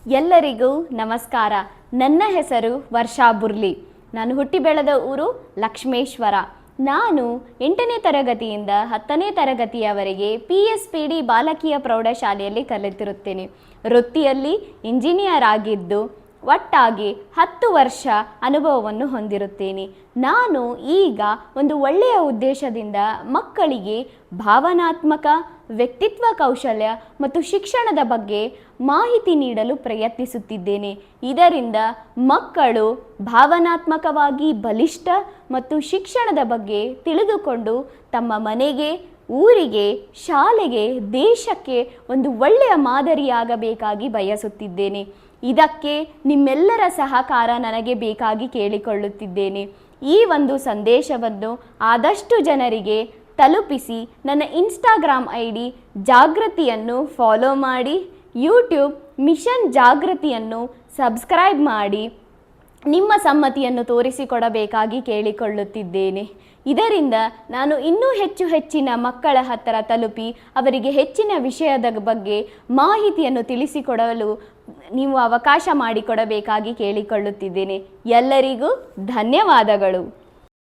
ಎಲ್ಲರಿಗೂ ನಮಸ್ಕಾರ. ನನ್ನ ಹೆಸರು ವರ್ಷಾ ಬುರ್ಲಿ. ನಾನು ಹುಟ್ಟಿ ಬೆಳೆದ ಊರು ಲಕ್ಷ್ಮೇಶ್ವರ. ನಾನು 8ನೇ ತರಗತಿಯಿಂದ 10ನೇ ತರಗತಿಯವರೆಗೆ PSPD ಬಾಲಕಿಯ ಪ್ರೌಢಶಾಲೆಯಲ್ಲಿ ಕಲಿತಿರುತ್ತೇನೆ. ವೃತ್ತಿಯಲ್ಲಿ ಇಂಜಿನಿಯರ್ ಆಗಿದ್ದು ಒಟ್ಟಾಗಿ 10 ವರ್ಷ ಅನುಭವವನ್ನು ಹೊಂದಿರುತ್ತೇನೆ. ನಾನು ಈಗ ಒಂದು ಒಳ್ಳೆಯ ಉದ್ದೇಶದಿಂದ ಮಕ್ಕಳಿಗೆ ಭಾವನಾತ್ಮಕ ವ್ಯಕ್ತಿತ್ವ ಕೌಶಲ್ಯ ಮತ್ತು ಶಿಕ್ಷಣದ ಬಗ್ಗೆ ಮಾಹಿತಿ ನೀಡಲು ಪ್ರಯತ್ನಿಸುತ್ತಿದ್ದೇನೆ. ಇದರಿಂದ ಮಕ್ಕಳು ಭಾವನಾತ್ಮಕವಾಗಿ ಬಲಿಷ್ಠ ಮತ್ತು ಶಿಕ್ಷಣದ ಬಗ್ಗೆ ತಿಳಿದುಕೊಂಡು ತಮ್ಮ ಮನೆಗೆ, ಊರಿಗೆ, ಶಾಲೆಗೆ, ದೇಶಕ್ಕೆ ಒಂದು ಒಳ್ಳೆಯ ಮಾದರಿಯಾಗಬೇಕಾಗಿ ಬಯಸುತ್ತಿದ್ದೇನೆ. ಇದಕ್ಕೆ ನಿಮ್ಮೆಲ್ಲರ ಸಹಕಾರ ನನಗೆ ಬೇಕಾಗಿ ಕೇಳಿಕೊಳ್ಳುತ್ತಿದ್ದೇನೆ. ಈ ಒಂದು ಸಂದೇಶವನ್ನು ಆದಷ್ಟು ಜನರಿಗೆ ತಲುಪಿಸಿ ನನ್ನ ಇನ್ಸ್ಟಾಗ್ರಾಮ್ ID ಜಾಗೃತಿಯನ್ನು ಫಾಲೋ ಮಾಡಿ, ಯೂಟ್ಯೂಬ್ ಮಿಷನ್ ಜಾಗೃತಿಯನ್ನು ಸಬ್ಸ್ಕ್ರೈಬ್ ಮಾಡಿ ನಿಮ್ಮ ಸಮ್ಮತಿಯನ್ನು ತೋರಿಸಿಕೊಡಬೇಕಾಗಿ ಕೇಳಿಕೊಳ್ಳುತ್ತಿದ್ದೇನೆ. ಇದರಿಂದ ನಾನು ಇನ್ನೂ ಹೆಚ್ಚಿನ ಮಕ್ಕಳ ಹತ್ತಿರ ತಲುಪಿ ಅವರಿಗೆ ಹೆಚ್ಚಿನ ವಿಷಯದ ಬಗ್ಗೆ ಮಾಹಿತಿಯನ್ನು ತಿಳಿಸಿಕೊಡಲು ನೀವು ಅವಕಾಶ ಮಾಡಿಕೊಡಬೇಕಾಗಿ ಕೇಳಿಕೊಳ್ಳುತ್ತಿದ್ದೇನೆ. ಎಲ್ಲರಿಗೂ ಧನ್ಯವಾದಗಳು.